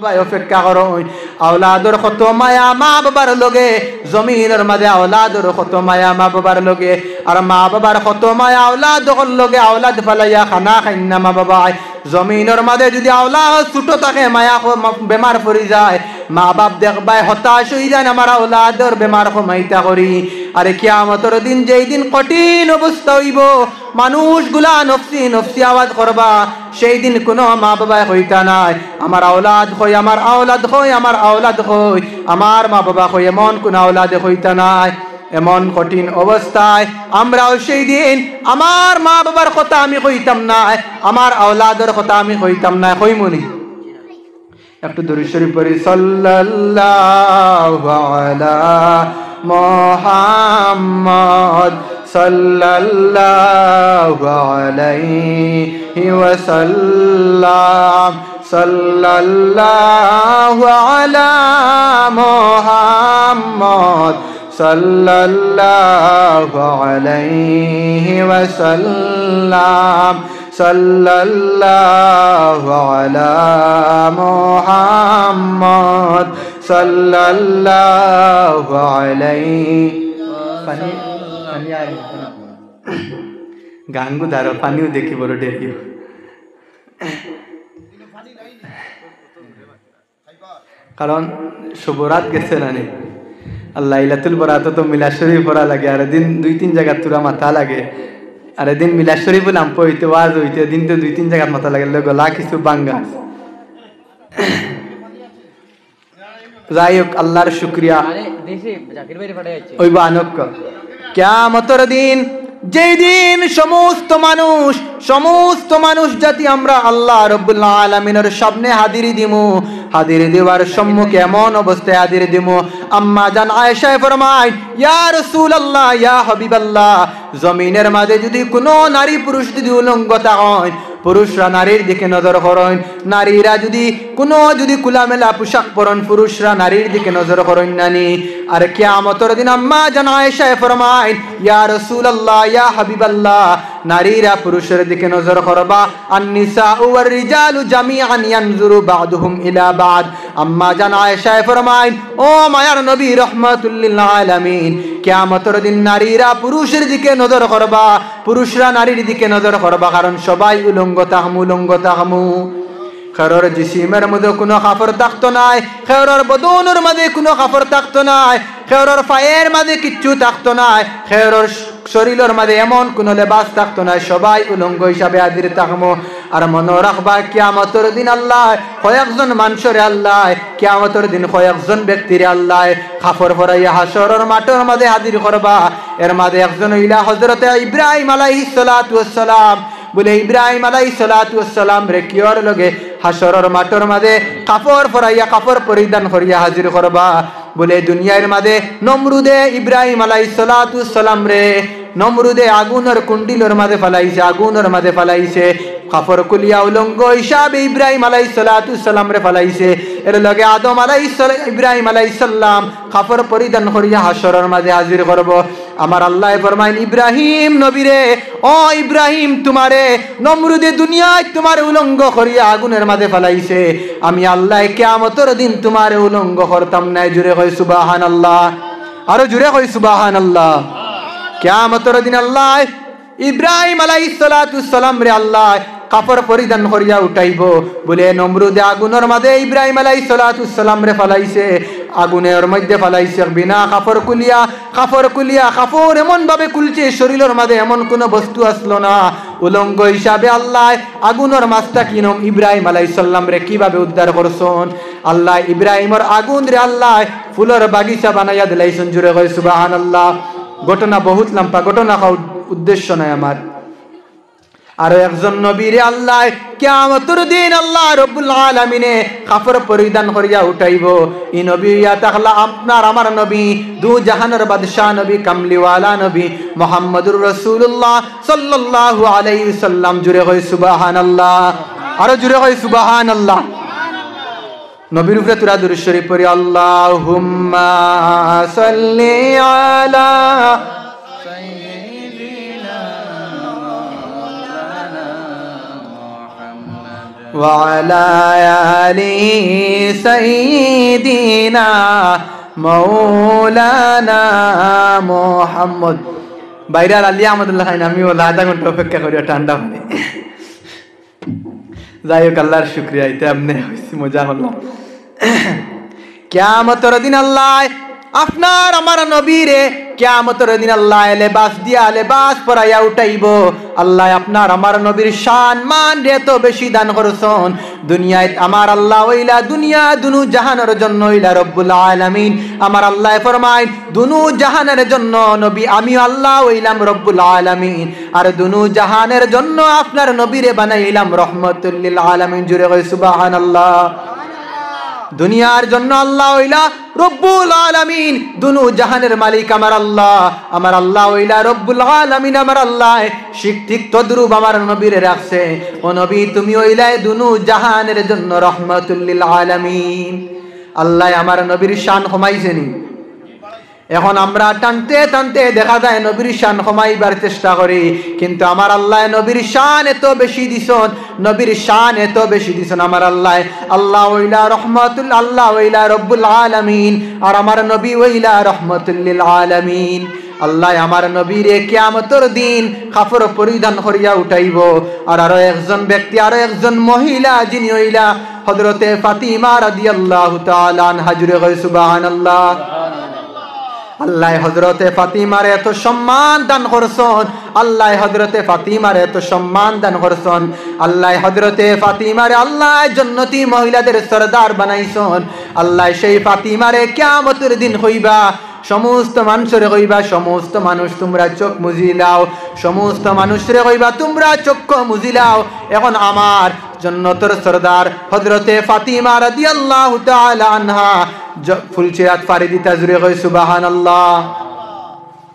ভাই অপেক্ষা করো আওলাদর কত মায়া মা বাবার লগে জমিনের মাঝে আওলাদর কত মায়া মা বাবার লগে আর মা বাবার কত মায়া আওলাদর লগে আওলাদ ফালাইয়া খানা খাইনা মা বাবা জমিনের মাঝে যদি আওলাদ ছোট থাকে মায়া বেমার পড়ি যায় মা বাপ দেখবাই হতাশ হয়ে যায় আমার আওলাদর বেমার কমাইতা করি আরে কিয়ামতের দিন যেই দিন কঠিন অবস্থা হইব মানুষগুলা নফসি নফসি আওয়াজ করবা সেই দিন কোনো মা বাবা হইতা নাই আমার আওলাদ হই আমার আওলাদ হই আমার আওলাদ হই আমার মা বাবা হই এমন কোন আওলাদ হইতা নাই এমন কঠিন অবস্থায় আমরাও সেই দিন আমার মা বাবার কথা আমি কইতাম না আমার আওলাদের কথা আমি কইতাম না কইমুনি একটু দরুদ শরীফ পড়ি সাল্লাল্লাহু আলা মুহাম্মদ সাল্লাল্লাহু আলাইহি ওয়াসাল্লাম সাল্লাল্লাহু আলা মুহাম্মদ সাল্লাল্লাহু আলাইহি ওয়াসাল্লাম সাল্লাল্লাহু আলা মুহাম্মদ সাল্লাল্লাহু আলাইহি গান গুদারো পানিও দেখি বড় ডেরিও কারণ শুভরাত গেছে না নি আল্লাহ লাইলাতুল বরাত তো মিলাদ শরীফ পড়া লাগে আর দিন 2-3 জায়গা তুরা মাথা লাগে আর দিন মিলাদ শরীফ নাম পড়তে ওয়াজ হইতে দিন তো 2-3 জায়গা মাথা লাগে গলা কিছু বাঙ্গা যাই হোক আল্লাহর শুকরিয়া ওই বানক কিয়ামতের দিন যেই দিন সমস্ত মানুষ জাতি আমরা আল্লাহ রাব্বুল আলামিনের সামনে হাজিরি দিমু হাজিরি দেওয়ার সম্মুখে এমন অবস্থায় হাজিরি দিমু আম্মা জান আয়েশা ফরমায় ইয়া রাসূলুল্লাহ ইয়া হাবিবাল্লাহ জমিনের মাঝে যদি কোনো নারী পুরুষ যদি উলঙ্গতা হয় পুরুষরা নারীর দিকে নজর করেন নারীরা যদি কুলামেলা পোশাক পরেন পুরুষরা নারীর দিকে নজর করেন নানি আর কিয়ামতের দিন আম্মা জান আয়েশা ফরমায় ইয়া রাসূলুল্লাহ ইয়া হাবিবাল্লাহ নারীরা পুরুষের দিকে নজর করবা আন-নিসাউ ওয়ার রিজালু জামিআন ইয়ানজুরু বা'দুহুম ইলা বা'দ আম্মা জান আয়েশা ফরমায় ও মায়ার নবী রাহমাতুল লিল আলামিন কিয়ামতের দিন নারীরা পুরুষের দিকে নজর করবা পুরুষরা নারীর দিকে নজর করবা কারণ সবাই উলঙ্গ তাহমু খেরর জিসিমের মধ্যে কোনো কাপড় থাকতো নাই খেরর বদনের মধ্যে কোনো কাপড় থাকতো নাই খেরর পায়ের মধ্যে কিচ্ছু থাকতো নাই খেরর শরীরের মধ্যে এমন কোনো লেবাস থাকতো না সবাই উলঙ্গ হিসাবে হাজির থাকমো আর মনে রাখবা কিয়ামতের দিন আল্লাহ কয়েকজন মানুষের আল্লাহ কিয়ামতের দিন কয়েকজন ব্যক্তির আল্লাহ কাপড় পরাইয়া হাসরের মাঠের মধ্যে হাজির করবা এর মধ্যে একজন হইলা হযরতে ইব্রাহিম আলাইহিস সালাতু ওয়াস সালাম বলে ইব্রাহিম আলাইহিস সালাতু ওয়াস সালাম রে কিওর লগে হাসরের মাঠের মধ্যে কাপড় পরাইয়া কাপড় পরিধান করিয়া হাজির করবা বলে দুনিয়ার মধ্যে নমরুদে ইব্রাহিম আলাইহিস সালাতু ওয়াস সালাম রে নমরুদে আগুনের কুণ্ডিলের মাঝে ফালাইছে কাপড় কুলিয়া উলঙ্গ হিসাবে ইব্রাহিম আলাইহিস সালাতু ওয়াস সালাম রে ফালাইছে এর লগে আদম আলাইহিস সালাম ইব্রাহিম আলাইহিস সালাম কাপড় পরিধান করিয়া হাসরের মাঝে হাজির করব আমার আল্লাহ ফরমায় ইব্রাহিম নবী রে ও ইব্রাহিম তোমারে নমরুদে দুনিয়ায় তোমারে উলঙ্গ করিয়া আগুনের মাঝে ফালাইছে আমি আল্লাহ কিয়ামতের দিন তোমারে উলঙ্গ করতাম না জুরে কই সুবহানাল্লাহ আরো জুরে কই সুবহানাল্লাহ কিয়ামতের দিন আল্লাহ ইব্রাহিম আলাইহিস সালাতু ওয়াস সালাম রে আল্লাহ কাপড় পরিধান করিয়া উঠাইব বলে নমরুদে আগুনের মাঝে ইব্রাহিম আলাইহিস সালাতু ওয়াস সালাম রে ফালাইছে আগুনের মধ্যে ফালাইছে বিনা কাপড় কুলিয়া কাপড় এমন ভাবে কুলছে শরীরের মাঝে এমন কোন বস্তু আসলো না উলঙ্গ হিসাবে আল্লাহ আগুনের মাছটা কিনম ইব্রাহিম আলাইহিস সালাম রে কিভাবে উদ্ধার করছন আল্লাহ ইব্রাহিমের আগুন রে আল্লাহ ফুলের বাগিচা বানাইয়া দিলাইছেন জুরে কই সুবহানাল্লাহ ঘটনা বহুত লম্বা ঘটনা উদ্দেশ্য নাই আমার আর একজন নবীরে আল্লাহ কিয়ামতের দিন আল্লাহ রাব্বুল আলামিনে কাপড় পরিধান করিয়া উঠাইব এই নবী ইয়া তাআলা আপনার আমার নবী দু জাহানের বাদশা নবী কামলিওয়ালা নবী মুহাম্মদুর রাসূলুল্লাহ সাল্লাল্লাহু আলাইহি ওয়াসাল্লাম জুরে কই সুবহানাল্লাহ আর জুরে কই সুবহানাল্লাহ নবীর উপরে তুরা দুরূদ শরীফ পড়ি আল্লাহুম্মা সাল্লি আলা وعلى آل سيدنا مولانا محمد বাইরাল আলী আহমদুল্লাহ খান আমি ওলা আধা ঘন্টা অপেক্ষা করি ঠান্ডা পানি যাই হোক আল্লাহর শুকরিয়া এতে আপনি মজা করলাম কিয়ামতের দিন আল্লাহ আপনার আমার নবীরে কিয়ামতের দিন আল্লাহ লেবাস দিয়া লেবাস পরাইয়া উঠাইব আল্লাহ আপনার আমার নবীর শান মান রে তো বেশি দান করছেন দুনিয়ায় আমার আল্লাহ ওইলা দুনিয়া দুনু জাহানের জন্য ওইলা রব্বুল আলামিন আমার আল্লাহ ফরমায় দুনু জাহানের জন্য নবী আমি আল্লাহ ওইলাম রব্বুল আলামিন আর দুনু জাহানের জন্য আপনার নবীরে বানাইলাম রহমাতুল লিল আলামিন জুড়ে কই সুবহানাল্লাহ দুনিয়ার জন্য আল্লাহ ওইলা রব্বুল আলামিন দুনু জাহানের মালিক আমার আল্লাহ ওইলা রব্বুল আলামিন আমার আল্লাহ ঠিক তদ্রুপ আমার নবীরে রাখছে ও নবী তুমি ওইলা দুনু জাহানের জন্য রহমাতুল লিল আলামিন আল্লাহ আমার নবীর শান কমাইছেনি এখন আমরা টানতে টানতে দেখা যায় নবীর শান কমাইবার চেষ্টা করি কিন্তু আমার আল্লাহ নবীর শান এত বেশি দিছেন নবীর শান এত বেশি দিছেন আমার আল্লাহ ওইলা রহমাতুল আল্লাহ ওইলা রব্বুল আলামিন আর আমার নবী ওইলা রহমাতুল লিল আলামিন আল্লাহ আমার নবীরে কিয়ামতের দিন কাফর পরিধান করিয়া উঠাইব আর আরো একজন ব্যক্তি আরো একজন মহিলা যিনি হইলা হযরতে ফাতিমা রাদিয়াল্লাহু তাআলা আনহা জুড়ে কই সুবহানাল্লাহ আল্লাহ হযরতে ফাতিমার এত সম্মান দান করছেন আল্লাহ হযরতে ফাতিমার এত সম্মান দান করছেন আল্লাহ হযরতে ফাতিমারে আল্লাহ জান্নাতি মহিলাদের সরদার বানাইছেন আল্লাহ সেই ফাতিমারে কিয়ামতের দিন হইবা সমস্ত মানুষরে কইবা সমস্ত মানুষ তোমরা চোখ মুজিলাও সমস্ত মানুষরে কইবা তোমরা চোখ মুজিলাও এখন আমার জান্নাতের সরদার হযরতে ফাতিমা রাদিয়াল্লাহু তাআলা আনহা ফুলচিরাত ফারিদিতা জুড়ে কই সুবহানাল্লাহ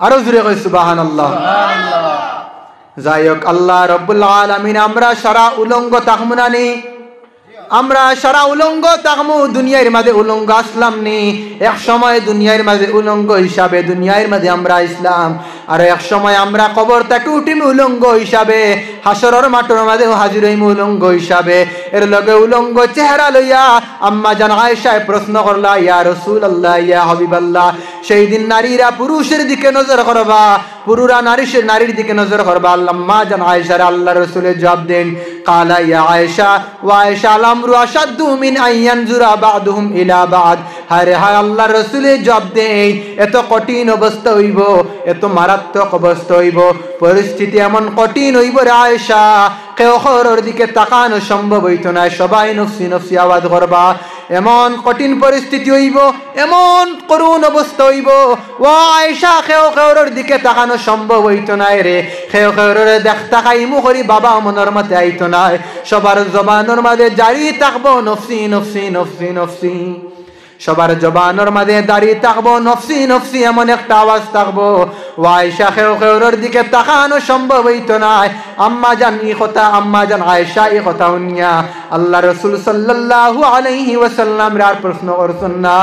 আরো জুড়ে কই সুবহানাল্লাহ যাই হোক আল্লাহ রব্বুল আলামিন আমরা সারা উলঙ্গ তাহমুনানি আমরা সারা উলঙ্গ তাকমু দুনিয়ার মাঝে উলঙ্গ আসলাম নি এক সময় দুনিয়ার মাঝে উলঙ্গ হিসাবে দুনিয়ার মাঝে আমরা ইসলাম আর এক সময় আমরা কবর থেকে উঠিম উলঙ্গ হিসাবে হাসরের মাঠের মাঝে হাজির হইম উলঙ্গ হিসাবে এর লগে উলঙ্গ চেহারা লইয়া আম্মা জান আয়েশা প্রশ্ন করলা ইয়া রাসূলুল্লাহ ইয়া হাবিবাল্লাহ সেই দিন নারীরা পুরুষের দিকে নজর করবা পুরুরা নারীর দিকে নজর করবা আম্মা জান আয়েশা আল্লাহর রাসূলের জবাব দেন কালা ইয়া আয়েশা ওয়া আয়েশা আমরু আশাদ্দু মিন আইয়ানজুরা বা'দুহুম ইলা বা'দ হায় হায় আল্লাহর রাসূলের জবাব দেন এত কঠিন অবস্থা হইব এত মারাত্মক অবস্থা হইব পরিস্থিতি এমন কঠিন হইব রে আয়েশা কেউ খবরের দিকে তাকানো সম্ভব হইতো না সবাই নফসি নফসি আওয়াজ করবা এমন কঠিন পরিস্থিতি হইব এমন করুণ অবস্থা হইব ও আয়েশা কেউ খবরের দিকে তাকানো সম্ভব হইতো না রে কেউ খবরের তাকাইমু করি বাবা মনের মধ্যে আইতো না সবার জবানের মাঝে জারি থাকবো নফসি নফসি নফসি নফসি সবার জবানের মাঝে দাঁড়িয়ে থাকবো নফসি নফসি এমন একটা আওয়াজ থাকবো আয়েশা খেউর দিকে তাকানো সম্ভব হইতো না আম্মা জান এই কথা আম্মা জান আয়েশা এই কথা শুনিয়া আল্লাহ রাসূল সাল্লাল্লাহু আলাইহি ওয়াসাল্লাম আর প্রশ্ন করছেন না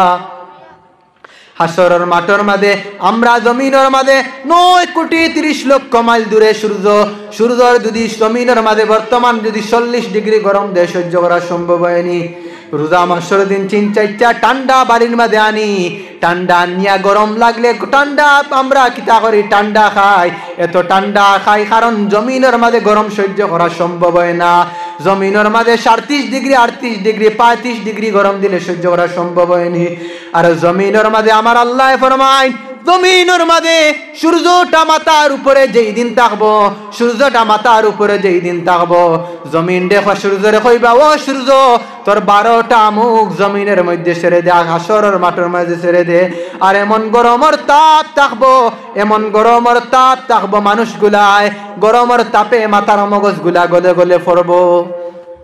হাসরের মাঠের মাঝে আমরা জমিনের মাঝে 9,30,00,000 মাইল দূরে সূর্যের যদি জমিনের মাঝে বর্তমান যদি 40 ডিগ্রি গরম দেশ সহ্য করা সম্ভব হয়নি রোজা মাসের দিন 3-4টা ঠান্ডা বাড়ির মাঝে আনি ঠান্ডা নিয়া গরম লাগলে ঠান্ডা আমরা কিতা করি ঠান্ডা খাই এত ঠান্ডা খাই কারণ জমিনের মাঝে গরম সহ্য করা সম্ভব হয় না জমিনের মাঝে 37 ডিগ্রি 38 ডিগ্রি 35 ডিগ্রি গরম দিলে সহ্য করা সম্ভব হয়নি আর জমিনের মাঝে আমার আল্লাহ ফরমায় জমিনের মাঝে সূর্যটা মাথার উপরে যেই দিন থাকবো সূর্যটা মাথার উপরে যেই দিন থাকবো জমিন দেখো সূর্যরে কইবা ও সূর্য তোর 12টা মুখ জমিনের মধ্যে ছেড়ে দে হাসরের মাঠের মাঝে ছেড়ে দে আর এমন গরমের তাপ থাকবো এমন গরমের তাপ থাকবো মানুষগুলায় গরমের তাপে মাথার মগজগুলা গলে গলে পড়বো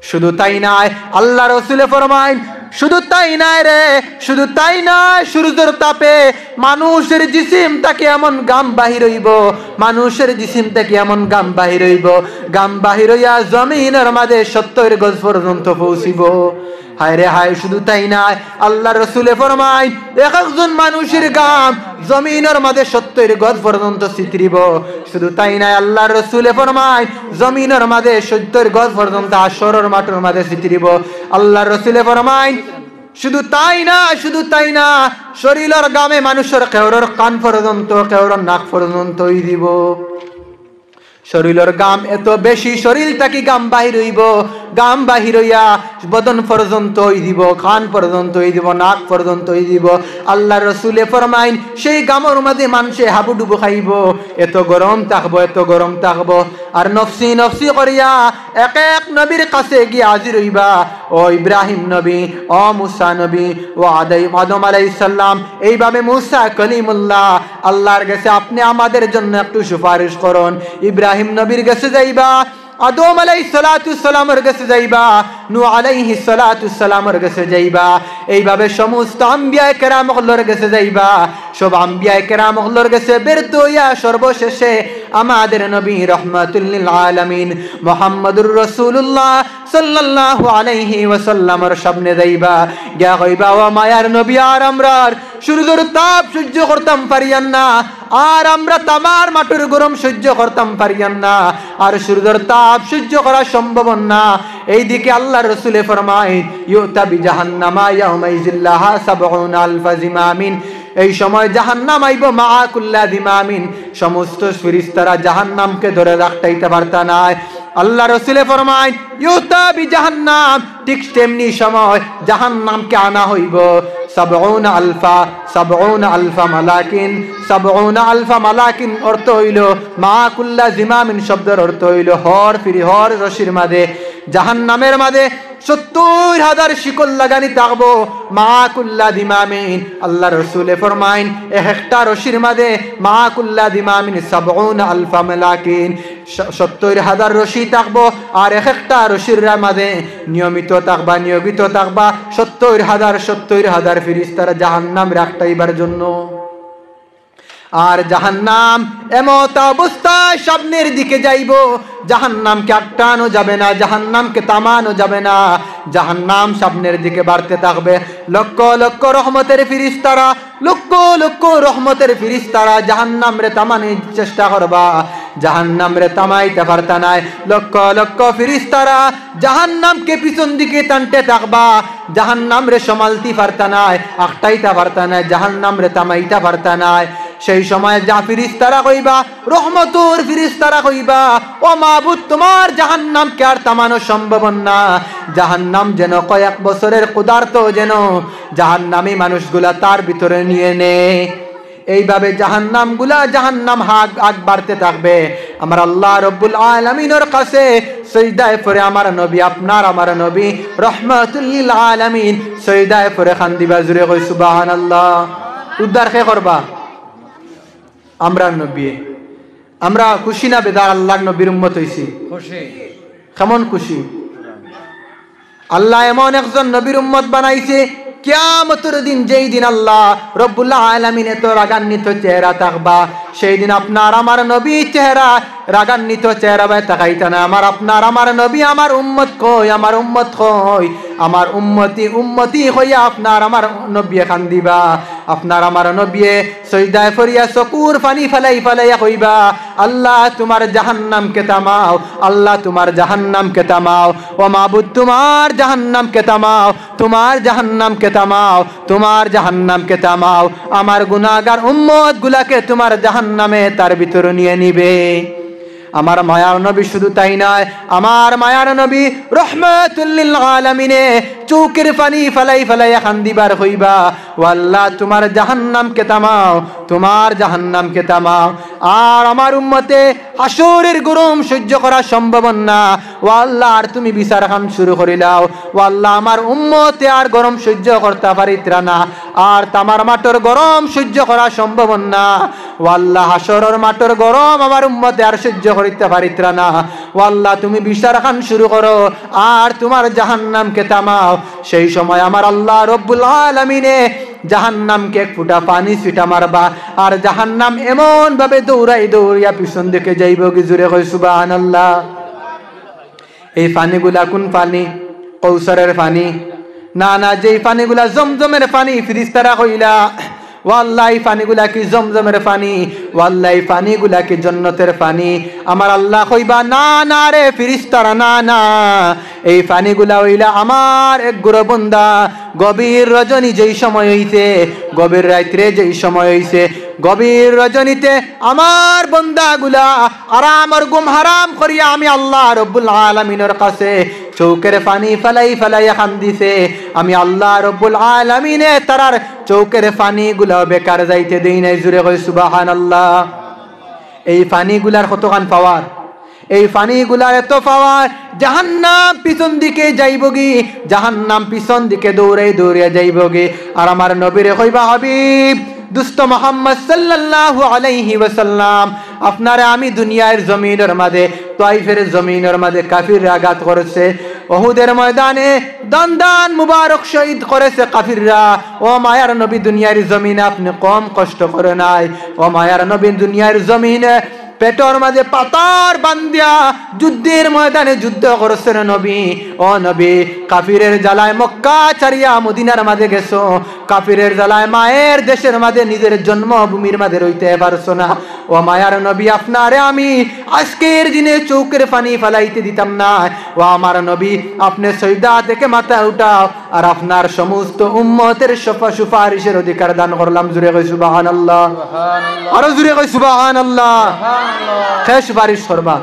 শুধু তাই নয় আল্লাহ রাসূল ফরমায় শুধু তাই নয় রে শুধু তাই নয় সূর্যের তাপে মানুষের জিসিম থেকে এমন গাম বাহির হইব মানুষের জিসিম থেকে এমন গাম বাহির হইব গাম বাহির হইয়া জমিনের মাঝে 70 গজ পর্যন্ত পৌঁছিব হায় রে হায়, শুধু তাই নাই, আল্লাহ রসুলে ফরমায় এক একজন মানুষের গাম জমিনের মাঝে 70 গজ পর্যন্ত ছিতরিব। শুধু তাই নাই, আল্লাহ রসুলে ফরমায় জমিনের মাঝে 70 গজ পর্যন্ত হাসরের মাঠের মাঝে ছিতরিব। আল্লাহ রসুলে ফরমায় শুধু তাই না, শুধু তাই না, শরীরের গামে মানুষের কেউরের কান পর্যন্ত, কেউরের নাক পর্যন্ত দিব। শরীরের গাম এত বেশি, শরীর থাকি গাম বাহির হইব, গাম বাহির হইয়া বদন পর্যন্ত দিব, কান পর্যন্ত দিব, নাক পর্যন্ত দিব। আল্লাহ রসুলে ফরমাইন সেই গামের মাঝে মানুষে হাবুডুবু খাইব, এত গরম থাকবো, এত গরম থাকবো। আর নফসি নফসি করিয়া এক এক নবীর কাছে গিয়ে হাজির হইবা। ও ইব্রাহিম নবী, ও মুসা নবী, ও আদম আলাইহিস সালাম, এইভাবে মুসা কলিমুল্লাহ, আল্লাহর কাছে আপনি আমাদের জন্য একটু সুপারিশ করুন। ইব্রাহিম নবীর কাছে যাইবা, আদম আলাইহিস সালাতু সালামের কাছে যাইবা, নূহ আলাইহিস সালাতু সালামের কাছে যাইবা। এইভাবে সমস্ত আম্বিয়া কেরামগুলোর কাছে যাইবা। সব আম্বিয়া কেরামগুলোর কাছে বেরত হইয়া সর্বশেষে আমাদের নবী রহমাতুল লিল আলামিন মুহাম্মদুর রাসূলুল্লাহ সাল্লাল্লাহু আলাইহি ওয়াসাল্লামের সামনে যাইবা। গিয়া কইবা, ও মায়ার নবী, আর আমরার সূর্যের তাপ সহ্য করতাম পারিয়ান না, আর আমরা তামার মাটির গরম সহ্য করতাম পারিয়ান না, আর সূর্যের তাপ সহ্য করা সম্ভব না। এইদিকে আল্লাহ রসুলে ফরমায় ইউতা বিজাহান্নামা ইয়াউমাইযিল লাহা ৭০ আলফা জিমামিন, এই সময় জাহান্নাম আইব মা কুল্লা জিমামিন, সমস্ত ফেরেশতারা জাহান্নামকে ধরে রাখতে পারতা না। আল্লাহ রসুলে ফরমায় ইউতা বিজাহান্নাম, ঠিক তেমনি সময় জাহান্নামকে আনা হইব ৭০ আলফা মালাকিন। ৭০ আলফা মালাকিন অর্থ হইল মা কুল্লা জিমামিন শব্দের অর্থ হইল হর ফিরি, হর রশির মাঝে, জাহান্নামের মাঝে ৭০,০০০ শিকল লাগানি থাকবো মা কুল্লা দিমামিন। আল্লাহ রসুলে ফরমাইন একটা রশির মাঝে মা কুল্লা দিমামিন ৭০ আলফা মালাকিন, ৭০,০০০ রশি থাকবো, আর একটা রশির মাঝে নিয়মিত থাকবা, নিয়োগিত থাকবা ৭০,০০০ ফেরেশতারা জাহান্নাম রাখতাইবার জন্য। আর জাহান্নাম এমত অবস্থায় সামনের দিকে যাইব, জাহান্নামকে আটকানো যাবে না, জাহান্নামকে থামানো যাবে না, জাহান্নাম সামনের দিকে বাড়তে থাকবে। লক্ষ লক্ষ রহমতের ফেরেশতারা, লক্ষ লক্ষ রহমতের ফেরেশতারা জাহান্নাম রে থামানোর চেষ্টা করবা, জাহান্নাম রে থামাইতে পারতা নাই। লক্ষ লক্ষ ফেরেশতারা জাহান্নামকে পিছন দিকে টানতে থাকবা, জাহান্নাম রে সামালতে পারতা নাই, আটকাইতে পারতা নাই, জাহান্নাম রে থামাইতে পারতা নাই। সেই সময় যা ফেরেশতারা কইবা, রহমতের ফেরেশতারা কইবা, ও মাবুদ, তোমার জাহান্নামকে আর থামানো সম্ভব না। জাহান্নাম যেন কয়েক বছরের ক্ষুধার্ত যেন জাহান্নামী মানুষগুলা তার ভিতরে নিয়ে নেয়। এইভাবে জাহান্নাম আগ বাড়তে থাকবে। আমার আল্লাহ রব্বুল আলামিনের কাছে সিজদায় পড়ে আমার নবী, আপনার আমার নবী রহমাতুল লিল আলামিন সিজদায় পড়ে খান্দিবা, জুড়ে কই সুবহানাল্লাহ। উদ্ধার কে করবা? আমরা নবী। আমরা খুশি না বেদার আল্লাহর নবীর উম্মত হইছি? খুশি। কেমন খুশি? আল্লাহ এমন একজন নবীর উম্মত বানাইছে, কিয়ামতের দিন যেই দিন আল্লাহ রব্বুল আলামিন এত রাগান্বিত চেহারা থাকবা, সেই দিন আপনার আমার নবী চেহারা রাগান্বিত চেহারা ভাই তাকাইতা না। আপনার আমার নবী আমার উম্মত কই, আমার উম্মত কই, আমার উম্মতি হইয়া আপনার আমার নবী খান দিবা। আপনার আমার নবী সিজদায় পড়িয়া চকুর পানি ফালাইয়া কইবা, আল্লাহ তোমার জাহান্নামকে থামাও, আল্লাহ তোমার জাহান্নামকে থামাও, ও মাবুদ তোমার জাহান্নামকে থামাও, তোমার জাহান্নামকে থামাও, তোমার জাহান্নামকে থামাও। আমার গুনাহগার উম্মত গুলাকে তোমার জাহান্নামে তার ভিতরে নিয়ে নিবে। আমার মায়ার নবী শুধু তাই নয়, আমার মায়ার নবী রহমাতুল লিল আলামিনে চোখের পানি ফালাইয়া খান্দিবার হইবা, ও আল্লাহ তোমার জাহান্নামকে থামাও, তোমার জাহান্নামকে থামাও। আর আমার উম্মতে হাসরের গরম সহ্য করা সম্ভব না, ও আল্লাহ আর তুমি বিচার খান শুরু করিলাও, ও আল্লাহ আমার উম্মতে আর গরম সহ্য করতে পারিত্রা না, আর তামার মাঠের গরম সহ্য করা সম্ভব না, ও আল্লাহ হাসরের মাঠের গরম আমার উম্মতে আর সহ্য করিতে পারিত্রা না, ও আল্লাহ তুমি বিচার খান শুরু করো আর তোমার জাহান্নামকে থামাও। সেই সময় আমার আল্লাহ রব্বুল আলামিনে জাহান্নামকে এক ফুটা পানি ছিটা মারবা, আর জাহান্নাম এমন ভাবে দৌড়াইয়া পিছন দিকে যাইব কি, জুড়ে কই সুবহানাল্লাহ। এই পানিগুলা কোন পানি? কৌসারের পানি। না না, যেই পানিগুলা জমজমের পানি ফিরিস্তারা কইলা ওয়াল্লাহ এই পানিগুলা কি জমজমের পানি, ওয়াল্লাহ এই পানিগুলা কি জান্নাতের পানি। আমার আল্লাহ কইবা না না রে ফিরিস্তারা, না না, এই পানিগুলা হইলা আমার এক গুরু বান্দা গভীর রজনী যেই সময় হইছে, গভীর রাত্রে যেই সময় হইছে, গভীর রজনীতে আমার বান্দাগুলা আরাম আর ঘুম হারাম করিয়া আমি আল্লাহ রব্বুল আলামিনের কাছে চৌকের পানি ফেলাই ফেলাই কান্দিছে। আমি আল্লাহ রব্বুল আলামিনে তারার চৌকের পানিগুলা বেকার যাইতে দেই নাই। জুড়ে কই সুবহানাল্লাহ। এই পানিগুলার কতখান পাওয়ার, এই পানিগুলার এত পাওয়ার, জাহান্নাম পিছন দিকে যাইবগি, জাহান্নাম পিছন দিকে দৌড়ে দৌড়ে যাইবগি। আর আমার নবীরে কইবা হাবিব দুষ্ট মুহাম্মদ সাল্লাল্লাহু আলাইহি ওয়াসাল্লাম, আপনারে আমি দুনিয়ার জমিনের মাঝে, তাইফের জমিনের মাঝে কাফিররা আঘাত করেছে, উহুদের ময়দানে দান দান মুবারক শহীদ করেছে কাফিররা। ও মায়ার নবী দুনিয়ার জমিনে আপনি কম কষ্ট করে নাই। ও মায়ার নবী দুনিয়ার জমিনে পেটর মাঝে পাতার বান্দিয়া যুদ্ধের ময়দানে যুদ্ধ করছেন নবী। ও নবী কাফিরের জ্বালায় মক্কা ছাড়িয়া মদিনার মাঝে গেছো, কাফিরের জ্বালায় মায়ের দেশের মাঝে নিজের জন্মভূমির মাঝে রইতে পারছো না। ও মায়ার নবী আপনারে আমি আজকের দিনে চৌকের পানি ফেলাইতে দিতাম না। ও আমার নবী আপনি সৈদা থেকে মাথা উঠাও, আর আপনার সমস্ত উম্মতের সুপারিশের অধিকার দান করলাম। জুড়ে কই সুবহানাল্লাহ, আরো জুড়ে কই সুবহানাল্লাহ। কে সুপারিশ করবা?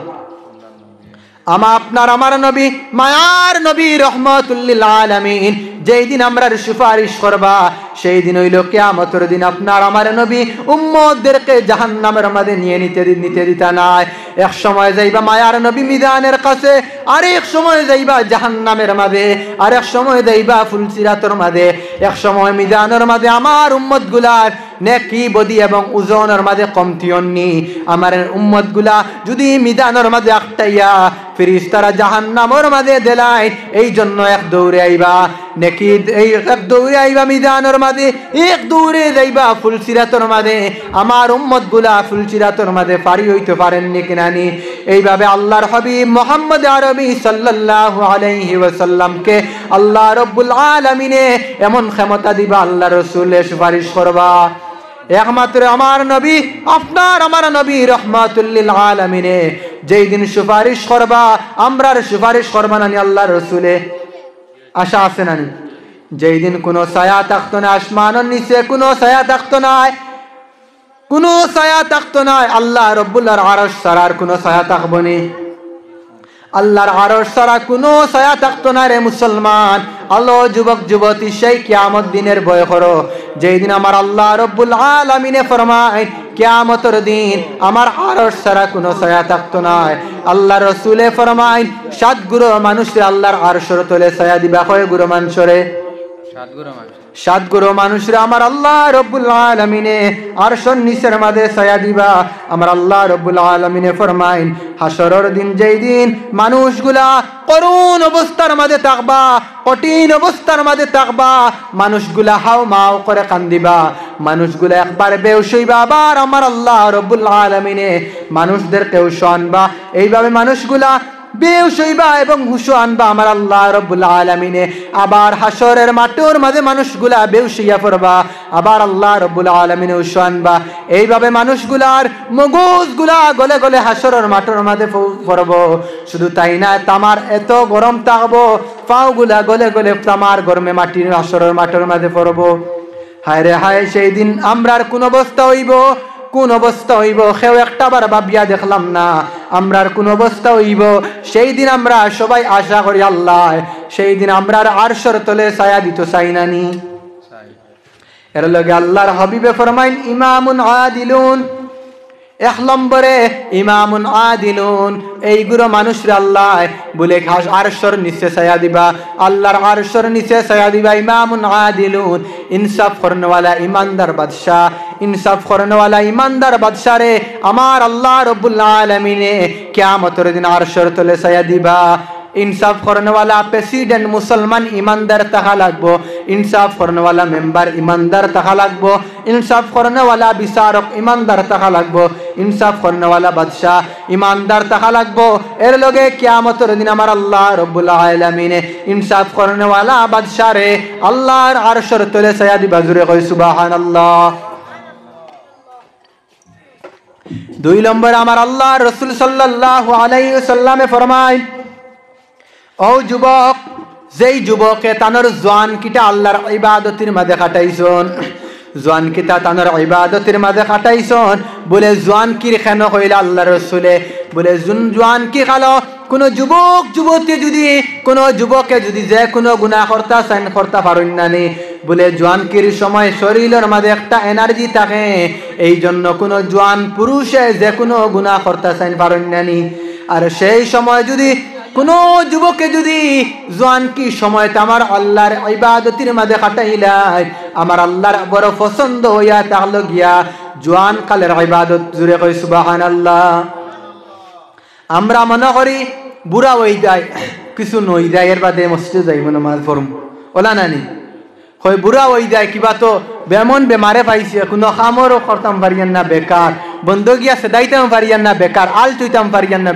আপনার আমার নবী মায়ার নবী রহমাতুল লিল আলামিন যেই দিন আমরা সুপারিশ করবা, সেই দিন হইল কিয়ামতের দিন। আপনার আমার নবী উম্মতদেরকে জাহান্নামের মধ্যে নিতে দিতা নাই। এক সময় যাইবা মায়ার নবী মিজানের কাছে, আরেক সময় যাইবা জাহান্নামের মাঝে, আরেক সময় যাইবা ফুলসিরাতের মাঝে। এক সময় মিজানের মাঝে আমার উম্মতগুলার নেকি বদি এবং ওজনের মাঝে কমতি হননি। আমার উম্মতগুলা যদি মিজানের মাঝে আটটাইয়া ফেরেশতারা জাহান্নামের মাঝে দেলাই, এই জন্য এক দৌড়ে আইবা নেকি, এই এক দৌড়ে আইবা মিজানের মাঝে, এক দৌড়ে যাইবা ফুলসিরাতের মাঝে। আমার উম্মতগুলা ফুলসিরাতের মাঝে পারি হইতে পারেননি কিনানি। এইভাবে আল্লাহর হাবিব মুহাম্মদ আরবি সাল্লাল্লাহু আলাইহি ওয়াসাল্লামকে আল্লাহ রব্বুল আলামিনে এমন ক্ষমতা দিবা, আল্লাহ রাসূলের সুপারিশ করবা। একমাত্র আমার নবী আপনার আমার নবী রহমাতুল লিল আলামিনে যেই দিন সুপারিশ করবা, আমরার সুপারিশ করবা না আল্লাহ রাসূলে আশা আছে না? যেই দিন কোনো ছায়া থাকতো না আসমানের নিচে, কোনো ছায়া থাকতো না, কোনো ছায়া থাকতো না, আল্লাহ রব্বুল আরশ ছাড়া কোনো ছায়া থাকবো না, আল্লাহর আরশ ছাড়া কোনো ছায়া থাকতো না রে মুসলমান। আলো যুবক যুবতী, সেই কিয়ামত দিনের ভয় করো যেই দিন আমার আল্লাহ রব্বুল আলামিনে ফরমায় কিয়ামতের দিন আমার আরশ ছাড়া কোনো ছায়া থাকতো না। আল্লাহ রাসূলে ফরমায় 7 গুরু মানুষে আল্লাহর আরশের তলে ছায়া দিবা। কয় গুরু মানুষরে? 7 গুরু মানুষরে আমার আল্লাহ রব্বুল আলামিনে আরশের নিচের মাঝে ছায়া দিবা। আমার আল্লাহ রব্বুল আলামিনে ফরমায় হাসরের দিন যেই দিন মানুষগুলা করুণ অবস্থার মাঝে থাকবা, কঠিন অবস্থার মাঝে থাকবা, মানুষগুলা হাও মাও করে কান্দিবা, মানুষগুলা একবার বেহুশ হইবা, আবার আমার আল্লাহ রব্বুল আলামিনে মানুষদেরকে হুঁশ আনবা। এইভাবে মানুষগুলা বেহুশ হইবা এবং হুঁশ আনবা আমার আল্লাহ রব্বুল আলামিনে। আবার হাসরের মাঠের মাঝে মানুষগুলা বেহুশ হইয়া পড়বা, আবার আল্লাহ রব্বুল আলামিনে হুঁশ আনবা। এইভাবে মানুষগুলার মগজগুলা গলে গলে হাসরের মাঠের মাঝে পড়ব। শুধু তাই না, তামার এত গরম থাকবো, পাওগুলা গলে গলে তামার গরমে মাটির হাসরের মাঠের মাঝে পড়ব। হায় রে হায়, সেই দিন আমরার কোন অবস্থা হইব, কোন অবস্থা হইব কেউ একটা বার ভাবিয়া দেখলাম না। আমরার কোন অবস্থা হইব সেই দিন আমরা সবাই আশা করি আল্লাহ সেই দিন আমরার আরশের তলে ছায়া দিত, চাই না নি? এর লগে আল্লাহর হাবিবে ফরমাইন ইমামুন আদিলুন, 1 নম্বরে ইমামুন আদিলুন, এইগুলো মানুষরা আল্লাহ বলে আরশের নিচে ছায়া দিবা, আল্লাহর আরশের নিচে ছায়া দিবা। ইমামুন আদিলুন, ইনসাফ করনে वाला ईमानदार बादशाह, इंसाफ करने वाला ईमानदार बादशाह रे আমার আল্লাহ রব্বুল আলামিনে কিয়ামতের দিন আরশের তলে ছায়া দিবা। इंसाफ करने वाला प्रेसिडेंट मुसलमान ईमानदार तहा लागबो इंसाफ करने वाला मेंबर ईमानदार तहा लागबो इंसाफ करने वाला विचारक ईमानदार तहा लागबो इंसाफ करने वाला बादशाह ईमानदार तहा लागबो एर लगे कियामतेर दिन आमार अल्लाह रब्बुल आलामीने इंसाफ करने वाला बादशाह रे अल्लाहर आरशेर तले छाया दिबा जुरे कय सुबहानाल्लाह। दुई नम्बर आमार अल्लाह रसूल सल्लल्लाहु अलैहि वसल्लमे फरमाय ओ जुबक जेई जुबके तानर जवान किटा आल्लाहर इबादतेर माঝে কাটাইছন जवान किता तानर इबादतेर माঝে কাটাইছন बोले जवान किर केन कइला आल्लाहर रसूले बोले जवान की खालो कोनो जुबक जुबती যদি কোনো যুবকে যদি যে কোনো গুনাহ করতা চান করতে পারেন না নি बोले जवान किर समय शरीरेर माঝে একটা এনার্জি থাকে এই জন্য কোনো জওয়ান পুরুষে যে কোনো গুনাহ করতে চান পারেন না নি আর সেই সময় যদি কোনো যুবকে যদি জওয়ান কি সময় আমার আল্লাহর ইবাদতের মাঝে কাটাইলাই আমার আল্লাহর বড় পছন্দ হইয়া তাহলে গিয়া জওয়ান কালের ইবাদত জুড়ে কই সুবহানাল্লাহ। আমরা মনে করি বুড়া হই যায় কিছু নই যায় এর বাদে মসজিদে যাইব নামাজ পড়ম ওলা নানি কই বুড়া হই যায় কিবা তো বেমন বেমারে পাইছে কোনো কামরও করতাম পারিয়ান না বেকার বন্ধ গিয়া সেদাইতাম পারিয়ান না বেকার আল তুইতাম পারিয়ান না